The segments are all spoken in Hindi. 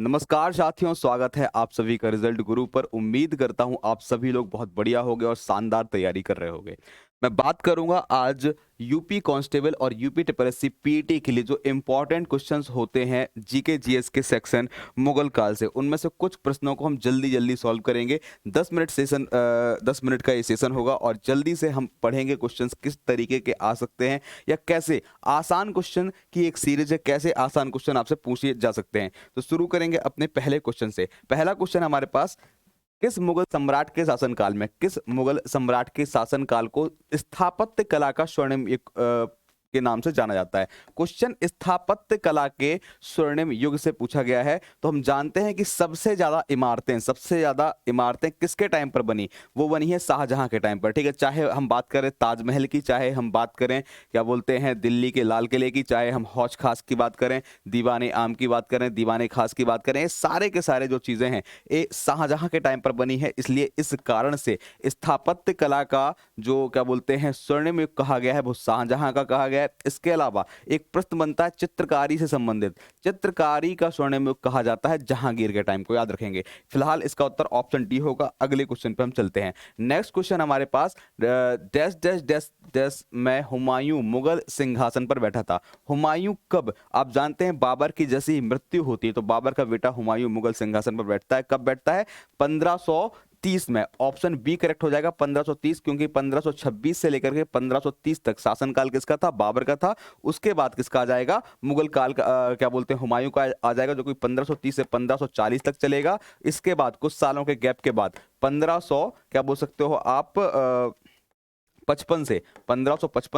नमस्कार साथियों, स्वागत है आप सभी का रिजल्ट गुरु पर। उम्मीद करता हूं आप सभी लोग बहुत बढ़िया होंगे और शानदार तैयारी कर रहे होंगे। मैं बात करूंगा आज यूपी कांस्टेबल और यूपी टीपीएससी पीटी के लिए जो इंपॉर्टेंट क्वेश्चंस होते हैं जीके जीएस के सेक्शन मुगल काल से, उनमें से कुछ प्रश्नों को हम जल्दी जल्दी सॉल्व करेंगे। 10 मिनट का ये सेशन होगा और जल्दी से हम पढ़ेंगे क्वेश्चंस किस तरीके के आ सकते हैं या कैसे आसान क्वेश्चन की एक सीरीज है, कैसे आसान क्वेश्चन आपसे पूछे जा सकते हैं। तो शुरू करेंगे अपने पहले क्वेश्चन से। पहला क्वेश्चन हमारे पास, किस मुगल सम्राट के शासनकाल को स्थापत्य कला का स्वर्णिम युग के नाम से जाना जाता है? क्वेश्चन स्थापत्य कला के स्वर्णिम युग से पूछा गया है। तो हम जानते हैं कि सबसे ज्यादा इमारतें किसके टाइम पर बनी? वो बनी है शाहजहां के टाइम पर। ठीक है, चाहे हम बात करें ताजमहल की, चाहे हम बात करें क्या बोलते हैं दिल्ली के लाल किले की, चाहे हम हौज खास की बात करें, दीवाने आम की बात करें, दीवाने खास की बात करें, ये सारे के सारे जो चीजें हैं ये शाहजहां के टाइम पर बनी है। इसलिए इस कारण से स्थापत्य कला का जो क्या बोलते हैं स्वर्णिम युग कहा गया है वो शाहजहां का कहा गया है। इसके अलावा एक प्रश्न बनता है चित्रकारी से संबंधित, चित्रकारी का स्वर्णिम युग कहा जाता है जहांगीर के टाइम को, याद रखेंगे। फिलहाल इसका उत्तर ऑप्शन डी होगा। अगले क्वेश्चन पे हम चलते हैं। नेक्स्ट क्वेश्चन हमारे पास, डैश डैश डैश डैश में हुमायूं मुगल सिंहासन पर बैठा था। हुमायूं कब? आप जानते हैं बाबर की जैसी ही मृत्यु होती है तो बाबर का बेटा हुमायूं मुगल सिंहासन पर बैठता है। कब बैठता है? 1530 में। ऑप्शन बी करेक्ट हो जाएगा, 1530, क्योंकि 1526 से लेकर के 1530 तक शासनकाल किसका था? बाबर का था। उसके बाद किसका आ जाएगा? मुगल काल का क्या बोलते हैं हुमायूं का आ जाएगा, जो कि 1530 से 1540 तक चलेगा। इसके बाद कुछ सालों के गैप के बाद 1500 क्या बोल सकते हो आप 1555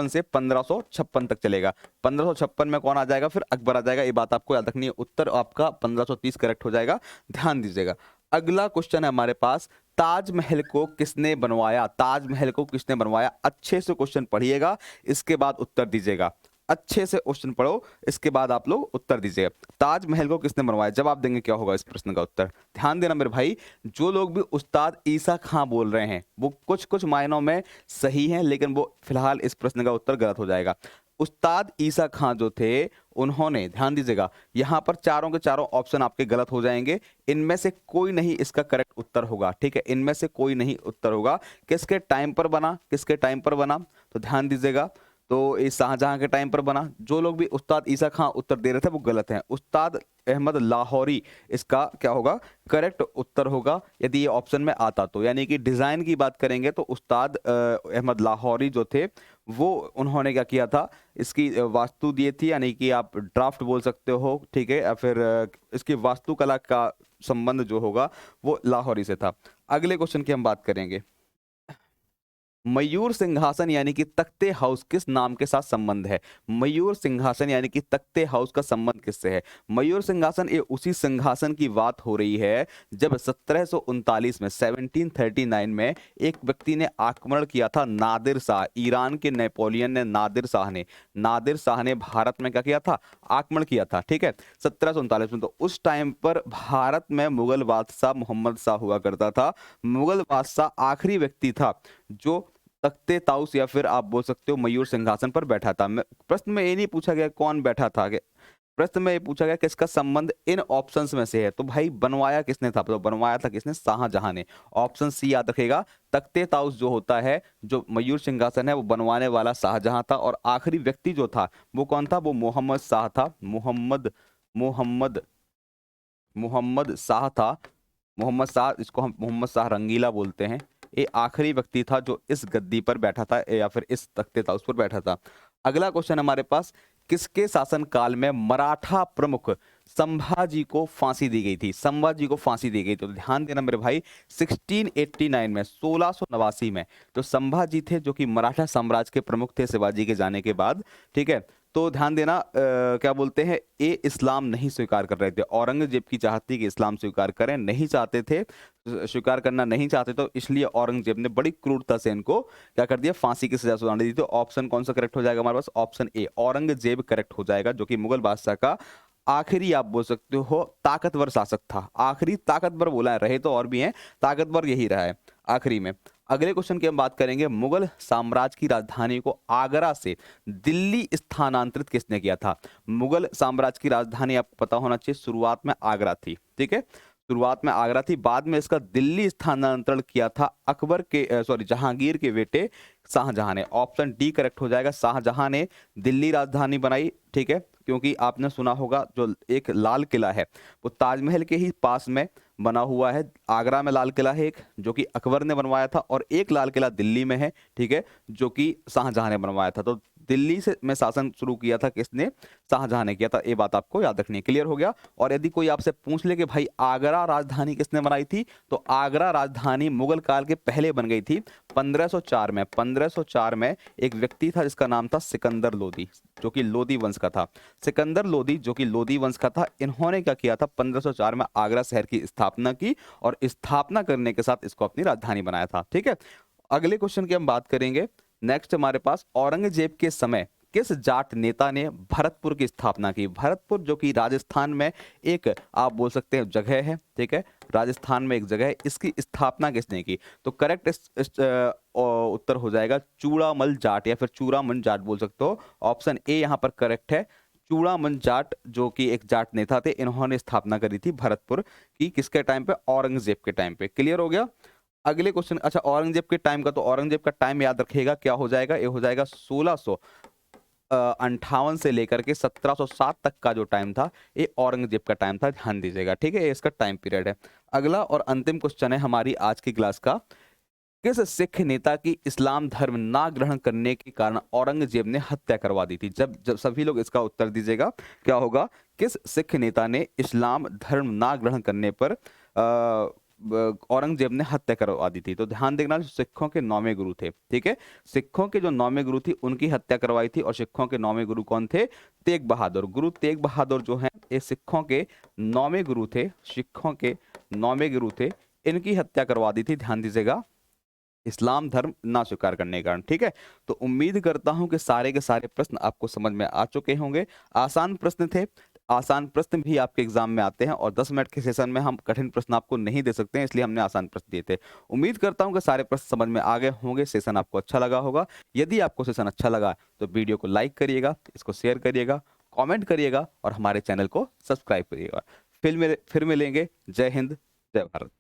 से 1556 तक चलेगा। 1556 में कौन आ जाएगा? फिर अकबर आ जाएगा। ये बात आपको याद रखनी है। उत्तर आपका 1530 करेक्ट हो जाएगा, ध्यान दीजिएगा। अगला क्वेश्चन है हमारे पास, ताजमहल को किसने बनवाया? ताजमहल को किसने बनवाया? अच्छे से क्वेश्चन पढ़िएगा, इसके बाद उत्तर दीजिएगा। अच्छे से क्वेश्चन पढ़ो, इसके बाद आप लोग उत्तर दीजिएगा। ताजमहल को किसने बनवाया? जवाब देंगे क्या होगा इस प्रश्न का उत्तर? ध्यान देना मेरे भाई, जो लोग भी उस्ताद ईसा खां बोल रहे हैं वो कुछ कुछ मायनों में सही हैं, लेकिन वो फिलहाल इस प्रश्न का उत्तर गलत हो जाएगा। उस्ताद ईसा खां जो थे उन्होंने, ध्यान दीजिएगा, यहां पर चारों के चारों ऑप्शन आपके गलत हो जाएंगे। इनमें से कोई नहीं इसका करेक्ट उत्तर होगा। ठीक है, इनमें से कोई नहीं उत्तर होगा। किसके टाइम पर बना? किसके टाइम पर बना? तो ध्यान दीजिएगा, तो ये शाहजहां के टाइम पर बना। जो लोग भी उस्ताद ईसा खां उत्तर दे रहे थे वो गलत हैं। उस्ताद अहमद लाहौरी इसका क्या होगा? करेक्ट उत्तर होगा, यदि ये ऑप्शन में आता तो। यानी कि डिजाइन की बात करेंगे तो उस्ताद अहमद लाहौरी जो थे वो उन्होंने क्या किया था, इसकी वास्तु दी थी, यानी कि आप ड्राफ्ट बोल सकते हो। ठीक है, या फिर इसकी वास्तुकला का संबंध जो होगा वो लाहौरी से था। अगले क्वेश्चन की हम बात करेंगे। मयूर सिंहासन यानी कि तख्ते हाउस किस नाम के साथ संबंध है? मयूर सिंहासन यानी कि तख्ते हाउस का संबंध किससे है? मयूर सिंहासन, ये उसी सिंहासन की बात हो रही है जब 1739 में 1739 में एक व्यक्ति ने आक्रमण किया था, नादिर शाह, ईरान के नेपोलियन ने, नादिर शाह ने भारत में क्या किया था? आक्रमण किया था। ठीक है, 1739 में। तो उस टाइम पर भारत में मुगल बादशाह मोहम्मद शाह हुआ करता था। मुगल बादशाह आखिरी व्यक्ति था जो तख्ते ताउस या फिर आप बोल सकते हो मयूर सिंहासन पर बैठा था। प्रश्न में ये नहीं पूछा गया कौन बैठा था, प्रश्न में ये पूछा गया किसका संबंध इन ऑप्शंस में से है। तो भाई बनवाया किसने था? तो बनवाया था किसने? शाहजहां ने। ऑप्शन सी याद रखेगा, तख्ते ताउस जो होता है, जो मयूर सिंहासन है, वो बनवाने वाला शाहजहां था। और आखिरी व्यक्ति जो था वो कौन था? वो मोहम्मद शाह था। मोहम्मद मोहम्मद शाह था। मोहम्मद शाह, इसको हम मोहम्मद शाह रंगीला बोलते हैं। ये आखिरी व्यक्ति था जो इस गद्दी पर बैठा था या फिर इस तख्ते ताउस पर बैठा था। अगला क्वेश्चन हमारे पास, किसके शासनकाल में मराठा प्रमुख संभाजी को फांसी दी गई थी? संभाजी को फांसी दी गई। तो ध्यान देना मेरे भाई, 1689 में, 1689 में जो संभाजी थे, जो कि मराठा साम्राज्य के प्रमुख थे शिवाजी के जाने के बाद। ठीक है, तो ध्यान देना, क्या बोलते हैं, ये इस्लाम नहीं स्वीकार कर रहे थे। औरंगजेब की चाहत थी कि इस्लाम स्वीकार करें, नहीं चाहते थे, स्वीकार करना नहीं चाहते, तो इसलिए औरंगजेब ने बड़ी क्रूरता से इनको क्या कर दिया? फांसी की सजा सुना दी। तो ऑप्शन कौन सा करेक्ट हो जाएगा हमारे पास? ऑप्शन ए, औरंगजेब करेक्ट हो जाएगा, जो कि मुगल बादशाह का आखिरी आप बोल सकते हो ताकतवर शासक था। आखिरी ताकतवर बोला है, रहे तो और भी हैं, ताकतवर यही रहा है आखिरी में। अगले क्वेश्चन की हम बात करेंगे, मुगल साम्राज्य की राजधानी को आगरा से दिल्ली स्थानांतरित किसने किया था? मुगल साम्राज्य की राजधानी आपको पता होना चाहिए शुरुआत में आगरा थी, ठीक है, शुरुआत में आगरा थी, बाद में इसका दिल्ली स्थानांतरण किया था अकबर के जहांगीर के बेटे शाहजहां ने। ऑप्शन डी करेक्ट हो जाएगा, शाहजहां ने दिल्ली राजधानी बनाई, ठीक है, क्योंकि आपने सुना होगा जो एक लाल किला है वो ताजमहल के ही पास में बना हुआ है। आगरा में लाल किला है एक, जो कि अकबर ने बनवाया था, और एक लाल किला दिल्ली में है, ठीक है, जो कि शाहजहां ने बनवाया था। तो दिल्ली से में शासन शुरू किया था किसने? शाहजहां ने किया था। ये बात आपको याद रखनी है। क्लियर हो गया? और यदि कोई आपसे पूछ ले कि भाई आगरा राजधानी किसने बनाई थी, तो आगरा राजधानी मुगल काल के पहले बन गई थी 1504 में। 1504 में एक व्यक्ति था जिसका नाम था सिकंदर लोदी, जो कि लोदी वंश का था। सिकंदर लोदी जो कि लोदी वंश का था, इन्होंने क्या किया था? 1504 में आगरा शहर की स्थापना की, और स्थापना करने के साथ इसको अपनी राजधानी बनाया था, ठीक है। अगले क्वेश्चन की हम बात करेंगे। नेक्स्ट हमारे पास, औरंगजेब के समय किस जाट नेता ने भरतपुर की स्थापना की? भरतपुर जो कि राजस्थान में एक आप बोल सकते हैं जगह है, ठीक है, राजस्थान में एक जगह है, इसकी स्थापना किसने की? तो करेक्ट उत्तर हो जाएगा चूड़ामल जाट, या फिर चूड़ामन जाट बोल सकते हो। ऑप्शन ए यहाँ पर करेक्ट है। चूड़ामन जाट जो कि एक जाट नेता थे, इन्होंने स्थापना करी थी भरतपुर की, किसके टाइम पे? औरंगजेब के टाइम पे। क्लियर हो गया? अगले क्वेश्चन, अच्छा औरंगजेब के टाइम का, तो औरंगजेब का टाइम याद रखिएगा, क्या हो जाएगा? ये हो जाएगा 1658 से लेकर के 1707 तक का जो टाइम था, ये औरंगजेब का टाइम था, ध्यान दीजिएगा, ठीक है, ये इसका टाइम पीरियड है। अगला और अंतिम क्वेश्चन है हमारी आज की क्लास का, किस सिख नेता की इस्लाम धर्म ना ग्रहण करने के कारण औरंगजेब ने हत्या करवा दी थी? जब जब सभी लोग इसका उत्तर दीजिएगा, क्या होगा? किस सिख नेता ने इस्लाम धर्म ना ग्रहण करने पर औरंगजेब ने हत्या करवा दी थी? तो ध्यान देखना, सिखों के 9वें गुरु थे, ठीक है, सिखों के जो 9वें गुरु थी उनकी हत्या करवाई थी। और सिखों के 9वें गुरु कौन थे? तेग बहादुर। गुरु तेग बहादुर जो हैं, ये सिखों के 9वें गुरु थे, सिखों के 9वें गुरु थे, इनकी हत्या करवा दी थी, ध्यान दीजिएगा, इस्लाम धर्म ना स्वीकार करने के कारण, ठीक है। तो उम्मीद करता हूं कि सारे के सारे प्रश्न आपको समझ में आ चुके होंगे। आसान प्रश्न थे, आसान प्रश्न भी आपके एग्जाम में आते हैं, और 10 मिनट के सेशन में हम कठिन प्रश्न आपको नहीं दे सकते हैं, इसलिए हमने आसान प्रश्न दिए थे। उम्मीद करता हूं कि सारे प्रश्न समझ में आ गए होंगे, सेशन आपको अच्छा लगा होगा। यदि आपको सेशन अच्छा लगा तो वीडियो को लाइक करिएगा, इसको शेयर करिएगा, कॉमेंट करिएगा, और हमारे चैनल को सब्सक्राइब करिएगा। फिर मिलेंगे। जय हिंद, जय भारत।